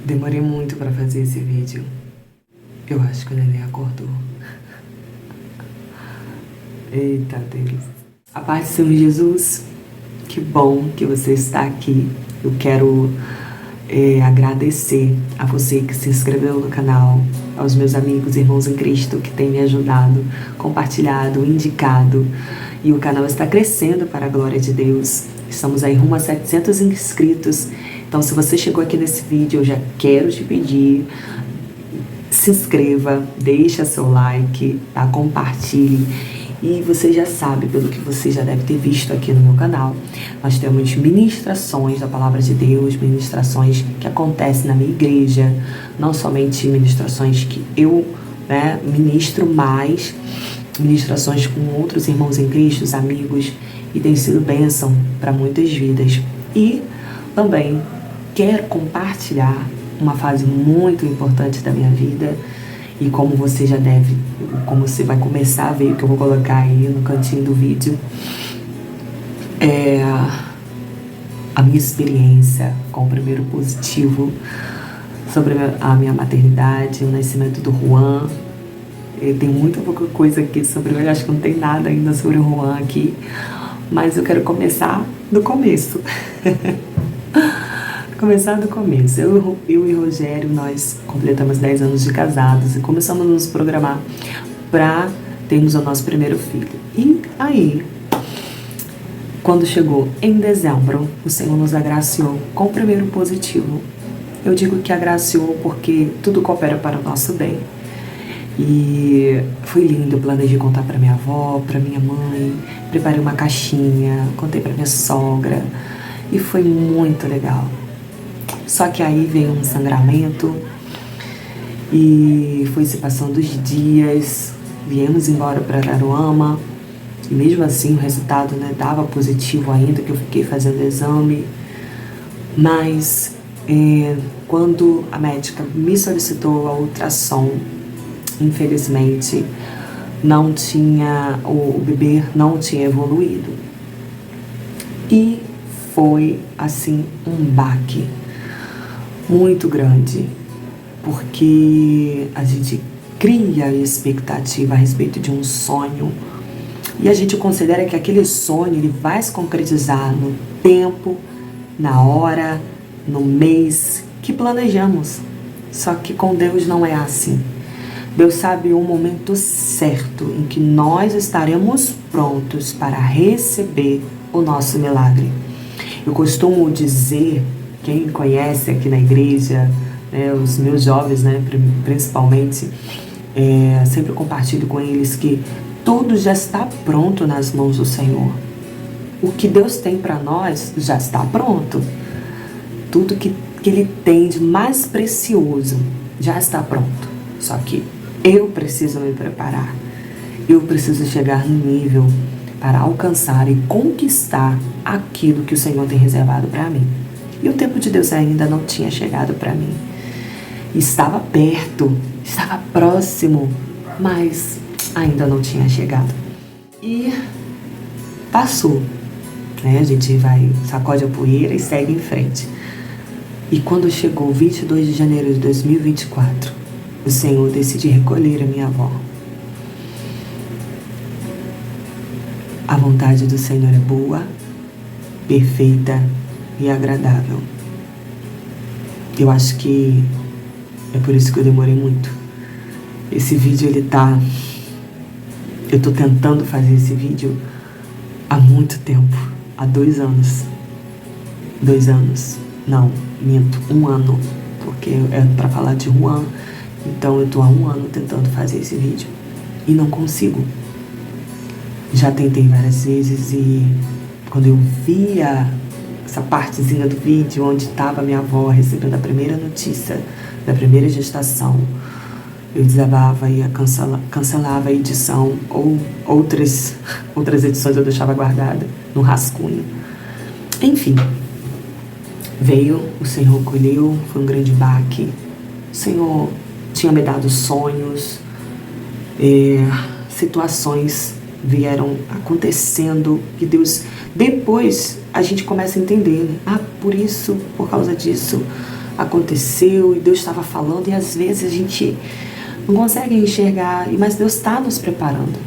Demorei muito pra fazer esse vídeo. Eu acho que o neném acordou. Eita Deus. A paz do Senhor Jesus, que bom que você está aqui. Eu quero agradecer a você que se inscreveu no canal, aos meus amigos e irmãos em Cristo que têm me ajudado, compartilhado, indicado. E o canal está crescendo para a glória de Deus. Estamos aí rumo a 700 inscritos. Então, se você chegou aqui nesse vídeo, eu já quero te pedir, se inscreva, deixa seu like, tá? Compartilhe. E você já sabe, pelo que você já deve ter visto aqui no meu canal, nós temos ministrações da Palavra de Deus, ministrações que acontecem na minha igreja, não somente ministrações que eu ministro, mas ministrações com outros irmãos em Cristo, amigos, e tem sido bênção para muitas vidas. E também quero compartilhar uma fase muito importante da minha vida. E como você já deve, como você vai começar a ver o que eu vou colocar aí no cantinho do vídeo, a minha experiência com o primeiro positivo sobre a minha maternidade, o nascimento do Juan. Tem muita pouca coisa aqui sobre ele, acho que não tem nada ainda sobre o Juan aqui, mas eu quero começar do começo. Começar do começo. Eu e Rogério, nós completamos 10 anos de casados e começamos a nos programar para termos o nosso primeiro filho. E aí, quando chegou em dezembro, o Senhor nos agraciou com o primeiro positivo. Eu digo que agraciou porque tudo coopera para o nosso bem. E foi lindo, eu planejei contar para minha avó, para minha mãe, preparei uma caixinha, contei para minha sogra e foi muito legal. Só que aí veio um sangramento e foi se passando os dias, viemos embora para Araruama e mesmo assim o resultado dava positivo ainda, que eu fiquei fazendo exame. Mas quando a médica me solicitou a ultrassom, infelizmente o bebê não tinha evoluído. E foi assim um baque muito grande, porque a gente cria a expectativa a respeito de um sonho e a gente considera que aquele sonho ele vai se concretizar no tempo, na hora, no mês que planejamos. Só que com Deus não é assim. Deus sabe o momento certo em que nós estaremos prontos para receber o nosso milagre. Eu costumo dizer, quem me conhece aqui na igreja, os meus jovens, principalmente, sempre compartilho com eles que tudo já está pronto nas mãos do Senhor. O que Deus tem para nós já está pronto. Tudo que Ele tem de mais precioso já está pronto. Só que eu preciso me preparar. Eu preciso chegar no nível para alcançar e conquistar aquilo que o Senhor tem reservado para mim. E o tempo de Deus ainda não tinha chegado para mim. Estava perto, estava próximo, mas ainda não tinha chegado. E passou. A gente vai, sacode a poeira e segue em frente. E quando chegou 22 de janeiro de 2024, o Senhor decidiu recolher a minha avó. A vontade do Senhor é boa, perfeita e agradável. Eu acho que é por isso que eu demorei muito. Esse vídeo eu tô tentando fazer esse vídeo há muito tempo, há 2 anos. 2 anos, não, minto, 1 ano, porque é para falar de Juan, então eu tô há 1 ano tentando fazer esse vídeo e não consigo. Já tentei várias vezes e quando eu via essa partezinha do vídeo onde estava minha avó recebendo a primeira notícia da primeira gestação, eu desabava e cancelava a edição ou outras edições eu deixava guardada no rascunho. Enfim, veio, o Senhor colheu, foi um grande baque. O Senhor tinha me dado sonhos, situações vieram acontecendo que Deus, depois a gente começa a entender, por isso, por causa disso, aconteceu e Deus estava falando, e às vezes a gente não consegue enxergar, mas Deus está nos preparando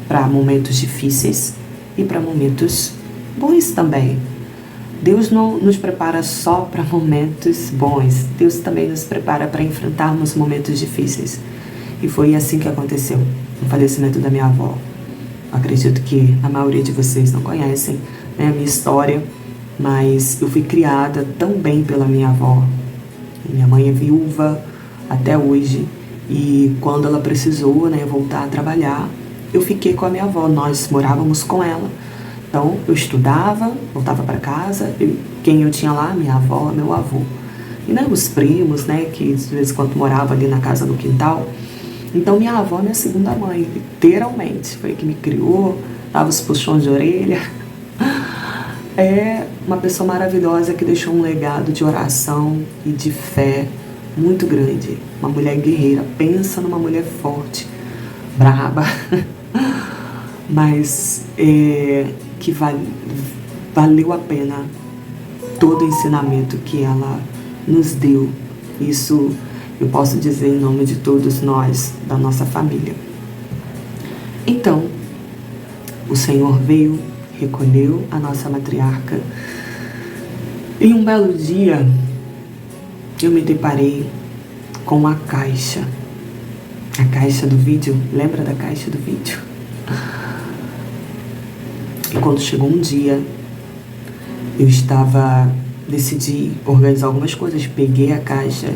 para momentos difíceis e para momentos bons também. Deus não nos prepara só para momentos bons, Deus também nos prepara para enfrentarmos momentos difíceis. E foi assim que aconteceu no falecimento da minha avó. Acredito que a maioria de vocês não conhecem, né, a minha história, mas eu fui criada tão bem pela minha avó. Minha mãe é viúva até hoje, e quando ela precisou, né, voltar a trabalhar, eu fiquei com a minha avó, nós morávamos com ela. Então, eu estudava, voltava para casa, quem eu tinha lá? Minha avó, meu avô. E né, os primos, né, que de vez em quando moravam ali na casa no quintal. Então, minha avó é minha segunda mãe, literalmente. Foi que me criou, dava os puxões de orelha. É uma pessoa maravilhosa que deixou um legado de oração e de fé muito grande. Uma mulher guerreira, pensa numa mulher forte, braba, mas que valeu a pena todo o ensinamento que ela nos deu. Isso eu posso dizer em nome de todos nós, da nossa família. Então, o Senhor veio, recolheu a nossa matriarca. E um belo dia, eu me deparei com a caixa do vídeo. Lembra da caixa do vídeo? E quando chegou um dia, decidi organizar algumas coisas, peguei a caixa,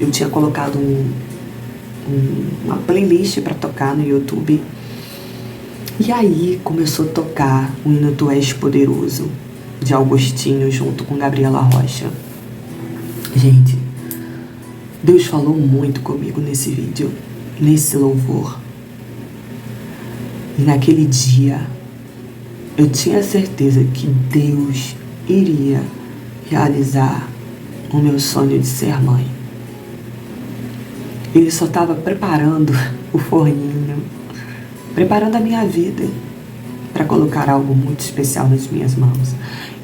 eu tinha colocado uma playlist para tocar no YouTube, e aí começou a tocar o hino Tu És Poderoso, de Augustinho, junto com Gabriela Rocha. Gente, Deus falou muito comigo nesse vídeo, nesse louvor. E naquele dia, eu tinha certeza que Deus iria realizar o meu sonho de ser mãe. Ele só estava preparando o forninho, preparando a minha vida para colocar algo muito especial nas minhas mãos.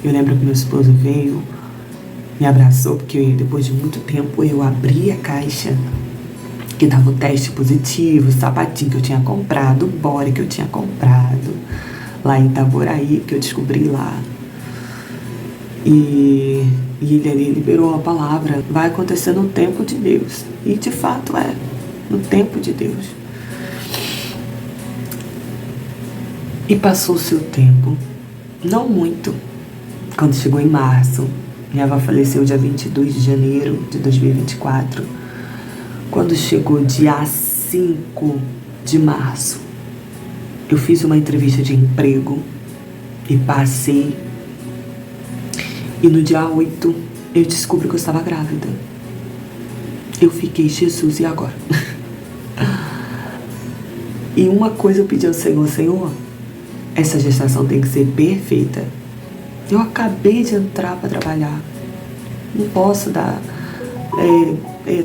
Eu lembro que meu esposo veio, me abraçou, porque depois de muito tempo eu abri a caixa que dava o teste positivo, o sapatinho que eu tinha comprado, o body que eu tinha comprado lá em Itaboraí, que eu descobri lá. E ele ali liberou a palavra: vai acontecer no tempo de Deus. E de fato no tempo de Deus. E passou o seu tempo, não muito. Quando chegou em março, minha avó faleceu dia 22 de janeiro de 2024. Quando chegou dia 5 de março, eu fiz uma entrevista de emprego e passei. E no dia 8, eu descobri que eu estava grávida. Eu fiquei, Jesus, e agora? E uma coisa eu pedi ao Senhor: Senhor, essa gestação tem que ser perfeita. Eu acabei de entrar para trabalhar. Não posso dar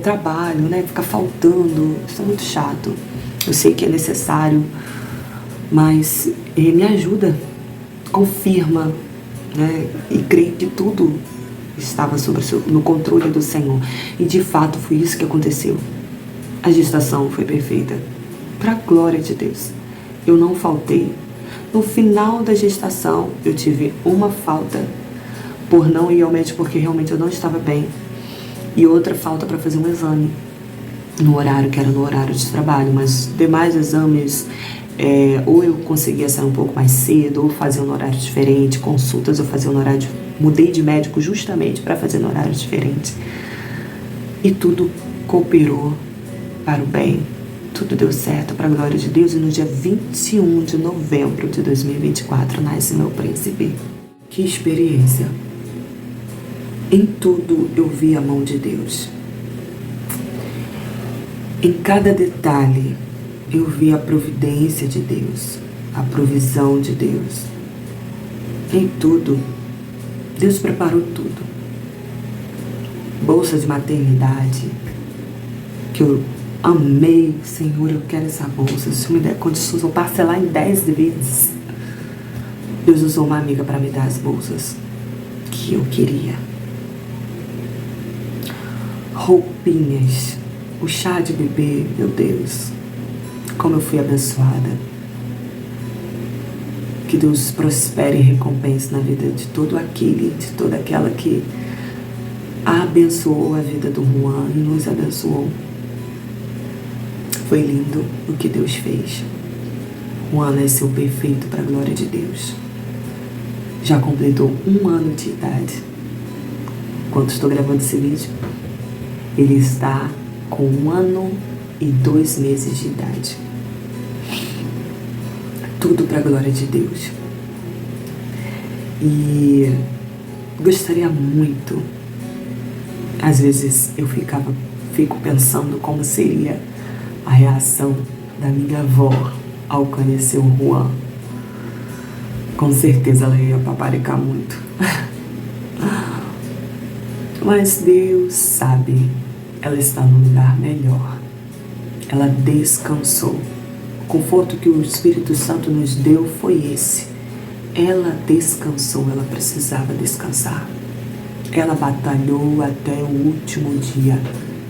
trabalho, né? Ficar faltando. Isso é muito chato. Eu sei que é necessário, mas me ajuda, confirma, né? E creio que tudo estava no controle do Senhor. E de fato foi isso que aconteceu. A gestação foi perfeita, para a glória de Deus. Eu não faltei. No final da gestação eu tive uma falta por não ir ao médico, porque realmente eu não estava bem, e outra falta para fazer um exame no horário que era no horário de trabalho. Mas demais exames, ou eu conseguia sair um pouco mais cedo, ou fazer um horário diferente. Consultas eu fazia no horário, mudei de médico justamente para fazer no horário diferente. E tudo cooperou para o bem, tudo deu certo para a glória de Deus. E no dia 21 de novembro de 2024 nasce meu príncipe. Que experiência! Em tudo eu vi a mão de Deus. Em cada detalhe eu vi a providência de Deus, a provisão de Deus. Em tudo, Deus preparou tudo. Bolsa de maternidade, que eu amei. Senhor, eu quero essa bolsa. Se me der condições, eu parcelar em 10 vezes. Deus usou uma amiga para me dar as bolsas que eu queria. roupinhas, o chá de bebê, meu Deus, como eu fui abençoada. Que Deus prospere e recompense na vida de todo aquele, de toda aquela que abençoou a vida do Juan e nos abençoou. Foi lindo o que Deus fez. Juan nasceu perfeito para a glória de Deus. Já completou 1 ano de idade. Enquanto estou gravando esse vídeo, ele está com 1 ano e 2 meses de idade. Tudo para a glória de Deus. E gostaria muito, às vezes eu fico pensando como seria a reação da minha avó ao conhecer o Juan. Com certeza ela ia paparicar muito. Mas Deus sabe, ela está num lugar melhor. Ela descansou. O conforto que o Espírito Santo nos deu foi esse. Ela descansou, ela precisava descansar. Ela batalhou até o último dia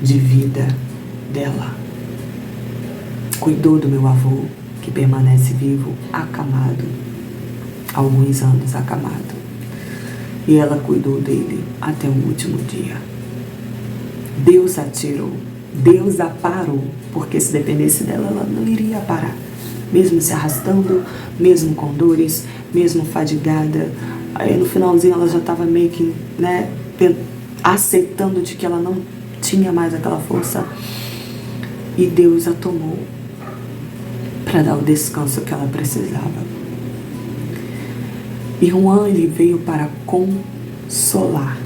de vida dela. Cuidou do meu avô, que permanece vivo, acamado, há alguns anos acamado. E ela cuidou dele até o último dia. Deus a tirou, Deus a parou, porque se dependesse dela, ela não iria parar. Mesmo se arrastando, mesmo com dores, mesmo fadigada. Aí no finalzinho ela já estava meio que, aceitando de que ela não tinha mais aquela força. E Deus a tomou para dar o descanso que ela precisava. E Juan, ele veio para consolar.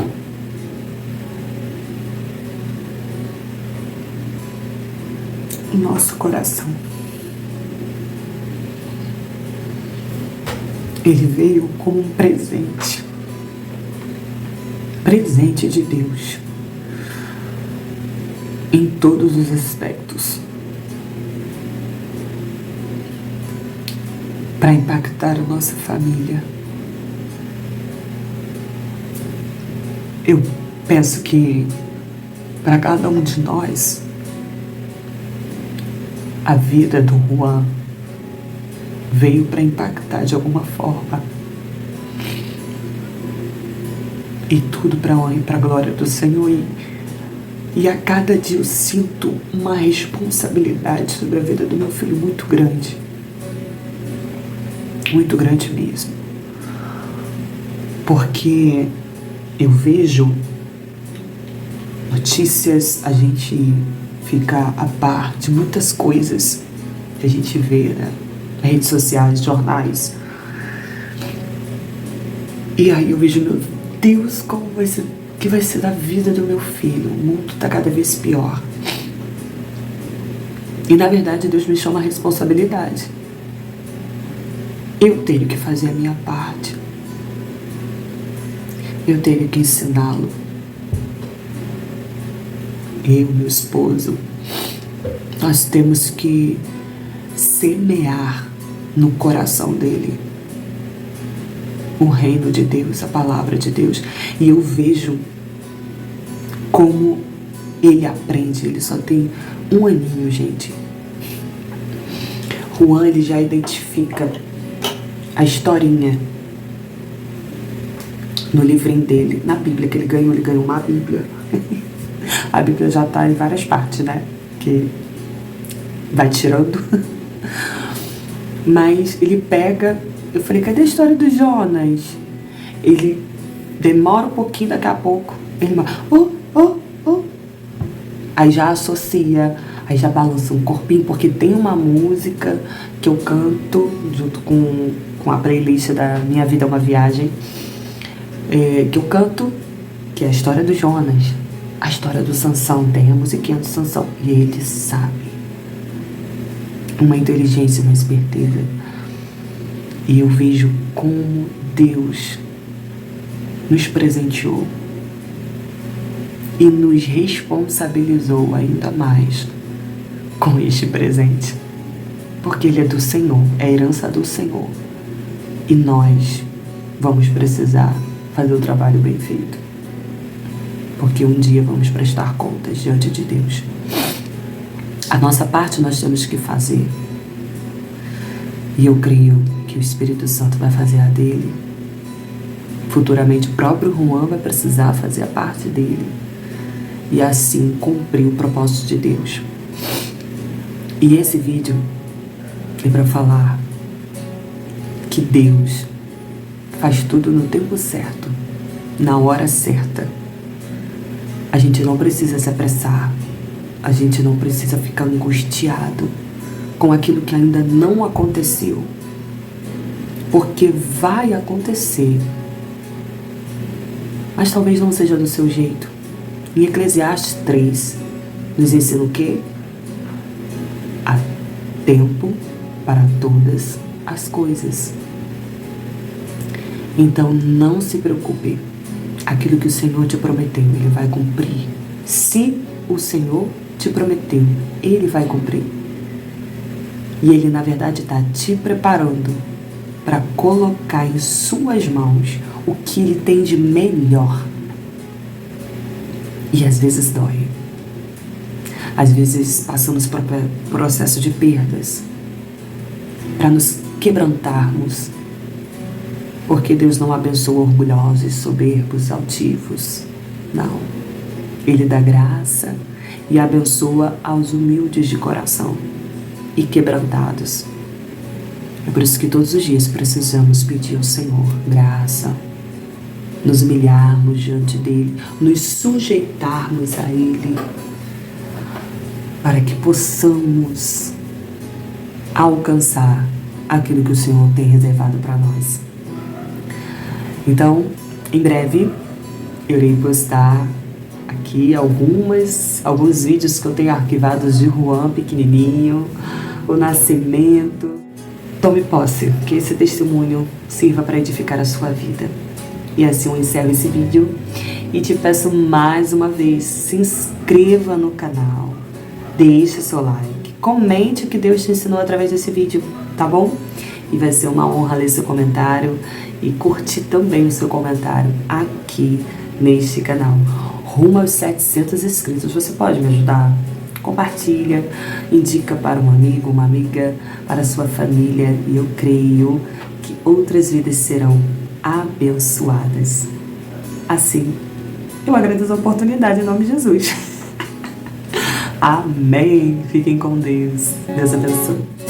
O nosso coração. Ele veio como um presente. Presente de Deus. Em todos os aspectos. Para impactar a nossa família. Eu penso que para cada um de nós, a vida do Juan veio para impactar de alguma forma. E tudo para a honra e para a glória do Senhor. E a cada dia eu sinto uma responsabilidade sobre a vida do meu filho muito grande. Muito grande mesmo. Porque eu vejo notícias, a gente fica a par de muitas coisas que a gente vê, né? Redes sociais, jornais. E aí eu vejo, meu Deus, como vai ser, que vai ser da vida do meu filho. O mundo está cada vez pior. E na verdade Deus me chama a responsabilidade. Eu tenho que fazer a minha parte. Eu tenho que ensiná-lo. Eu, meu esposo, nós temos que semear no coração dele o reino de Deus, a palavra de Deus. E eu vejo como ele aprende. Ele só tem 1 aninho, gente. Juan, ele já identifica a historinha no livrinho dele, na Bíblia que ele ganhou uma Bíblia. A Bíblia já está em várias partes, né? Que vai tirando. Mas ele pega, eu falei, cadê a história do Jonas? Ele demora um pouquinho, daqui a pouco ele aí já associa, aí já balança um corpinho, porque tem uma música que eu canto junto com a playlist da Minha Vida é uma Viagem, que eu canto, que é a história do Jonas, a história do Sansão. Tem a musiquinha do Sansão e ele sabe. Uma inteligência, uma esperteza. E eu vejo como Deus nos presenteou e nos responsabilizou ainda mais com este presente, porque ele é do Senhor, é a herança do Senhor, e nós vamos precisar fazer o trabalho bem feito, porque um dia vamos prestar contas diante de Deus. A nossa parte nós temos que fazer, e eu creio que o Espírito Santo vai fazer a dele. Futuramente o próprio Juan vai precisar fazer a parte dele, e assim cumprir o propósito de Deus. E esse vídeo é para falar que Deus faz tudo no tempo certo, na hora certa. A gente não precisa se apressar, a gente não precisa ficar angustiado com aquilo que ainda não aconteceu, porque vai acontecer, mas talvez não seja do seu jeito. Em Eclesiastes 3 nos ensina o quê? Há tempo para todas as coisas. Então não se preocupe, aquilo que o Senhor te prometeu, Ele vai cumprir. Se o Senhor te prometeu, Ele vai cumprir. E Ele na verdade está te preparando para colocar em suas mãos o que Ele tem de melhor. E às vezes dói. Às vezes passamos por processo de perdas para nos quebrantarmos, porque Deus não abençoa orgulhosos, soberbos, altivos. Não. Ele dá graça e abençoa aos humildes de coração e quebrantados. É por isso que todos os dias precisamos pedir ao Senhor graça, nos humilharmos diante dEle, nos sujeitarmos a Ele, para que possamos alcançar aquilo que o Senhor tem reservado para nós. Então, em breve, eu irei postar aqui alguns vídeos que eu tenho arquivados de Juan pequenininho, o nascimento. Tome posse, que esse testemunho sirva para edificar a sua vida. E assim eu encerro esse vídeo e te peço mais uma vez, se inscreva no canal, deixe seu like, comente o que Deus te ensinou através desse vídeo, tá bom? E vai ser uma honra ler seu comentário e curtir também o seu comentário aqui neste canal. Rumo aos 700 inscritos, você pode me ajudar? Compartilha, indica para um amigo, uma amiga, para a sua família, e eu creio que outras vidas serão abençoadas. Assim, eu agradeço a oportunidade em nome de Jesus. Amém. Fiquem com Deus. Deus abençoe.